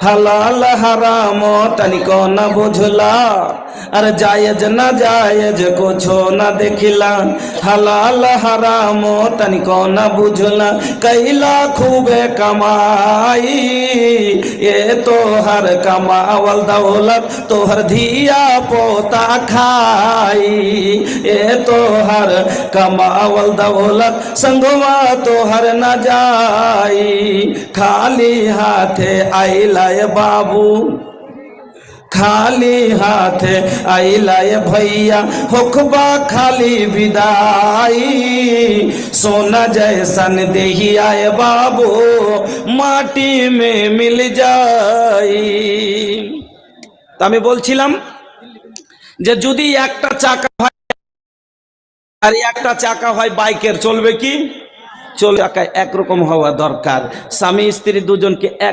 हलाल हराम तनिको न बुझला, अरे जायज न जायज कुछो न देखिला। हलाल हराम तनिको न बुझला, कैला खूबे कमाई, ये तोहर कमावल दौलत तोहर धिया पोता खाई। ये तोहर कमावल दौलत संगवा तोहर न जाई। खाली हाथे आइला बाबू, खाली हाथे आइला भैया, होखबा खाली विदाई। सोना जैसन देही आए बाबू, माटी में मिल जाई। তা আমি বলছিলাম যে যদি একটা চাকা হয় আর একটা চাকা হয় বাইকের, চলবে কি? চলবে। একরকম হওয়া দরকার। স্বামী স্ত্রী দুজনকে